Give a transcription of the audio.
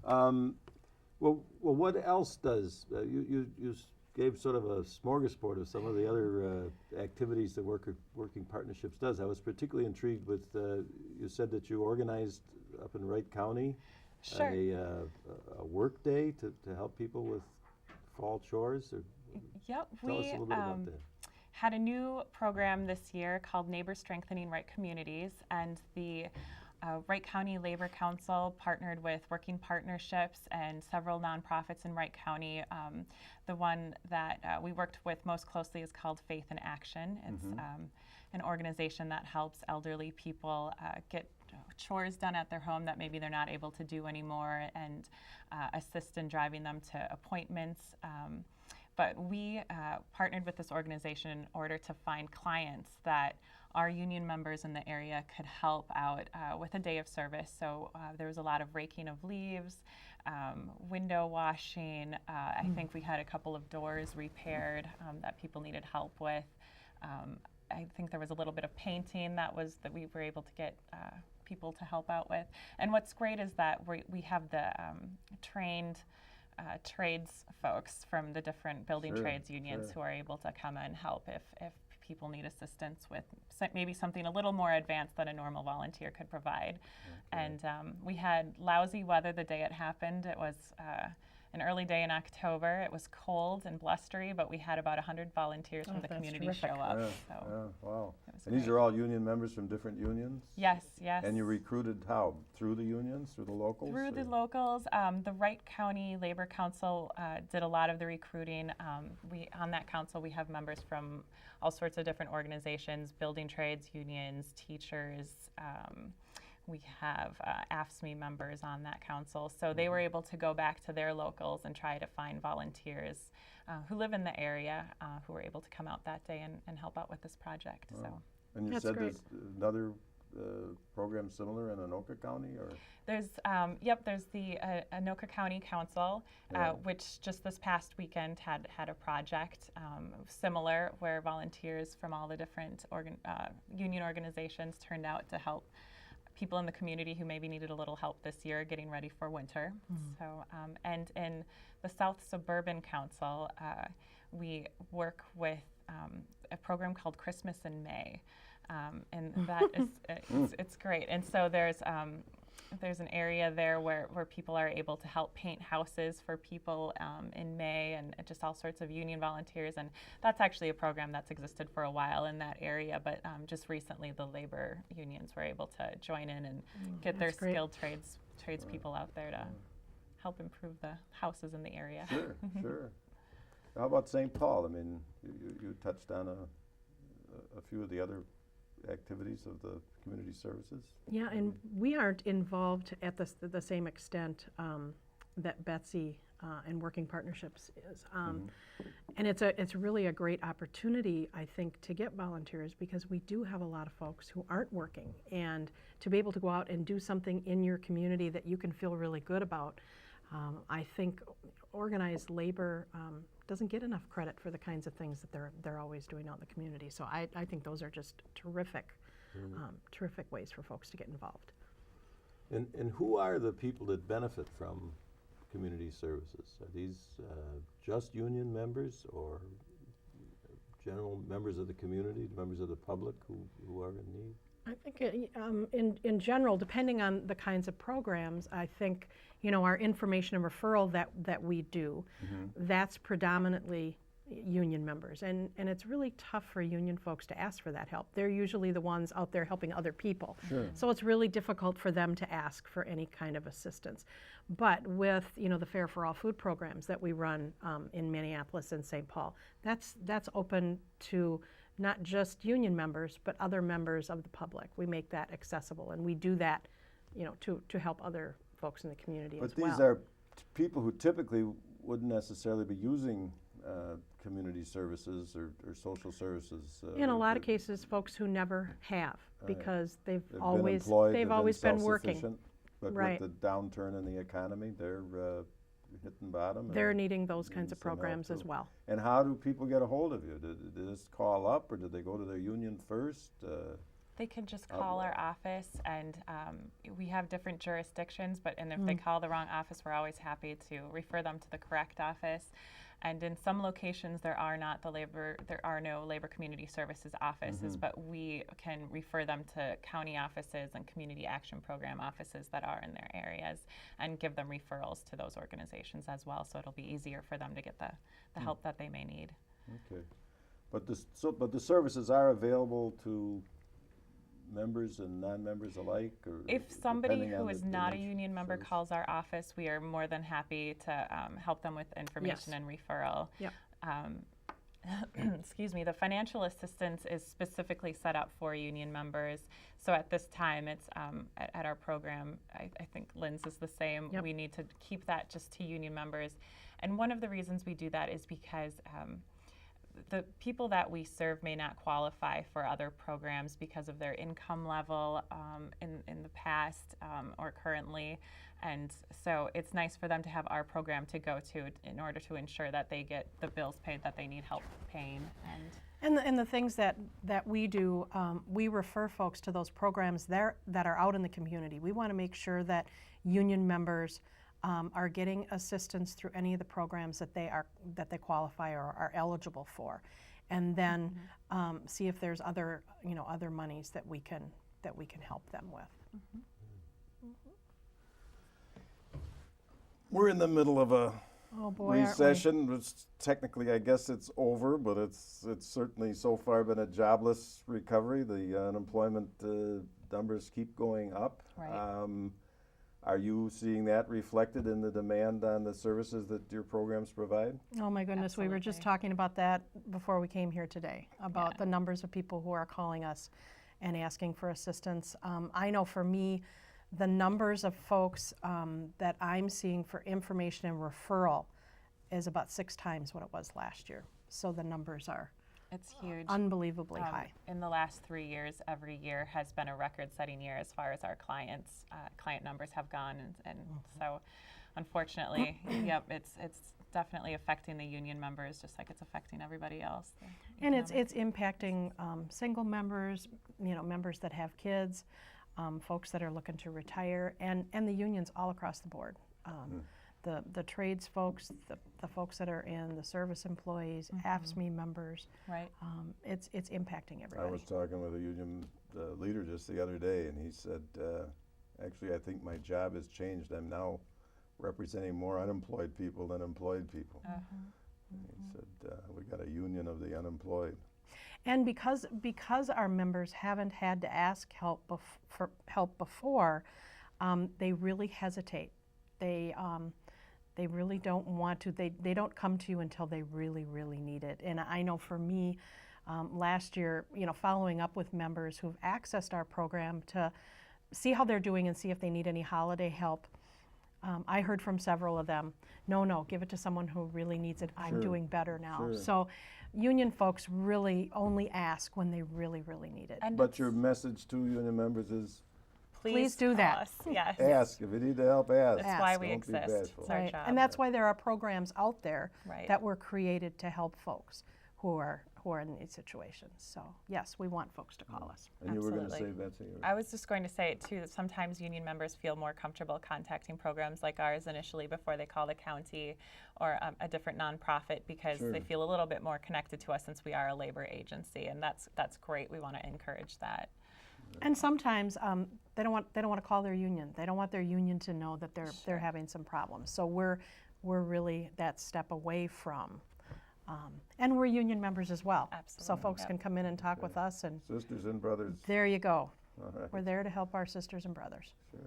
Well, what else does, you gave sort of a smorgasbord of some of the other activities that Working Partnerships does. I was particularly intrigued with, you said that you organized up in Wright County Sure. a work day to help people with fall chores. Yep, Tell us a little bit about that. Had a new program this year called Neighbor Strengthening Wright Communities, and the Wright County Labor Council partnered with Working Partnerships and several nonprofits in Wright County. The one that we worked with most closely is called Faith in Action. It's an organization that helps elderly people get chores done at their home that maybe they're not able to do anymore, and assist in driving them to appointments. But we partnered with this organization in order to find clients that our union members in the area could help out with a day of service. So there was a lot of raking of leaves, window washing. I think we had a couple of doors repaired that people needed help with. I think there was a little bit of painting that we were able to get people to help out with. And what's great is that we have the trained trades folks from the different building trades unions who are able to come and help if people need assistance with maybe something a little more advanced than a normal volunteer could provide. And we had lousy weather the day it happened. It was an early day in October. It was cold and blustery, but we had about 100 volunteers from the community show up. Wow. And these are all union members from different unions? Yes, yes. And you recruited how? Through the unions, through the locals? Through the locals. The Wright County Labor Council did a lot of the recruiting. On that council, we have members from all sorts of different organizations, building trades unions, teachers. We have AFL-CIO members on that council, so they were able to go back to their locals and try to find volunteers who live in the area who were able to come out that day and help out with this project. Oh. So. And you said there's another program similar in Anoka County, or? There's the Anoka County Council, which just this past weekend had a project similar where volunteers from all the different union organizations turned out to help people in the community who maybe needed a little help this year getting ready for winter. So, and in the South Suburban Council, we work with a program called Christmas in May, and that is it's great. And so there's an area there where people are able to help paint houses for people in May, and just all sorts of union volunteers. And that's actually a program that's existed for a while in that area, but just recently the labor unions were able to join in and get their skilled tradespeople out there to help improve the houses in the area. Sure, sure. How about St. Paul? I mean, you touched on a few of the other activities of the community services? Yeah, and we aren't involved at the same extent that Betsy and Working Partnerships is. And it's really a great opportunity, I think, to get volunteers, because we do have a lot of folks who aren't working, and to be able to go out and do something in your community that you can feel really good about. I think organized labor doesn't get enough credit for the kinds of things that they're always doing out in the community. So I think those are just terrific ways for folks to get involved. And who are the people that benefit from community services? Are these just union members, or general members of the community, members of the public who are in need? I think in general, depending on the kinds of programs, I think, our information and referral that we do, that's predominantly union members. And it's really tough for union folks to ask for that help. They're usually the ones out there helping other people. Sure. So it's really difficult for them to ask for any kind of assistance. But with, the Fair for All food programs that we run in Minneapolis and St. Paul, that's open to not just union members, but other members of the public. We make that accessible, and we do that, to help other folks in the community as well. But these are people who typically wouldn't necessarily be using community services or social services. In a lot of cases, folks who never have, because they've been always employed, been working. But with the downturn in the economy, they're hitting bottom. They're needing those kinds of programs as well. And how do people get a hold of you? Do they just call up, or do they go to their union first? They can just call our office, and we have different jurisdictions, and if they call the wrong office, we're always happy to refer them to the correct office. And in some locations, there are no labor community services offices, but we can refer them to county offices and community action program offices that are in their areas, and give them referrals to those organizations as well, so it'll be easier for them to get the help that they may need. Okay. But the services are available to members and non-members alike, or If somebody depending on who is the not a nature union of member service? calls our office, we are more than happy to help them with information Yes. and referral. Yep. Excuse me, the financial assistance is specifically set up for union members. So at this time, it's at our program, I think Lynne's is the same. Yep. We need to keep that just to union members. And one of the reasons we do that is because the people that we serve may not qualify for other programs because of their income level in the past or currently. And so it's nice for them to have our program to go to in order to ensure that they get the bills paid that they need help paying. And the things that we do, we refer folks to those programs that are out in the community. We want to make sure that union members are getting assistance through any of the programs that they qualify or are eligible for, and then see if there's other monies that we can help them with. We're in the middle of a Oh boy, aren't we? recession, which technically I guess it's over, but it's certainly so far been a jobless recovery. The unemployment numbers keep going up. Right. Are you seeing that reflected in the demand on the services that your programs provide? Oh my goodness, we were just Absolutely. talking about that before we came here today, about the numbers of people who are calling us and asking for assistance. I know for me, the numbers of folks that I'm seeing for information and referral is about 6 times what it was last year. So the numbers are It's huge. unbelievably high. In the last 3 years, every year has been a record-setting year as far as our client numbers have gone, and so unfortunately, yep, it's definitely affecting the union members just like it's affecting everybody else. And it's impacting single members, members that have kids, folks that are looking to retire, and the unions all across the board. The trades folks, the folks that are in the service employees, AFSCME members. Right. It's impacting everybody. I was talking with a union leader just the other day, and he said, actually, I think my job has changed. I'm now representing more unemployed people than employed people. He said, we got a union of the unemployed. And because our members haven't had to ask for help before, they really hesitate. They really don't want to. They don't come to you until they really, really need it. And I know for me, last year, following up with members who've accessed our program to see how they're doing and see if they need any holiday help, I heard from several of them, no, give it to someone who really needs it. I'm doing better now. Sure. So union folks really only ask when they really, really need it. And But your message to union members is Please do call that. us. Yes. ask. If you need the help, ask. That's why we Don't be exist. bashful. It's our Right. job. And that's why there are programs out there Right. that were created to help folks who are in these situations. So yes, we want folks to call us. And you were going to say, Absolutely. Betsy? Or? I was just going to say it too, that sometimes union members feel more comfortable contacting programs like ours initially before they call the county or a different nonprofit because they feel a little bit more connected to us since we are a labor agency, and that's great. We want to encourage that. And sometimes they don't want to call their union. They don't want their union to know that they're having some problems. So we're really that step away from. And we're union members as well. Absolutely. So folks can come in and talk with us, and Sisters and brothers. there you go. All right. We're there to help our sisters and brothers. Sure.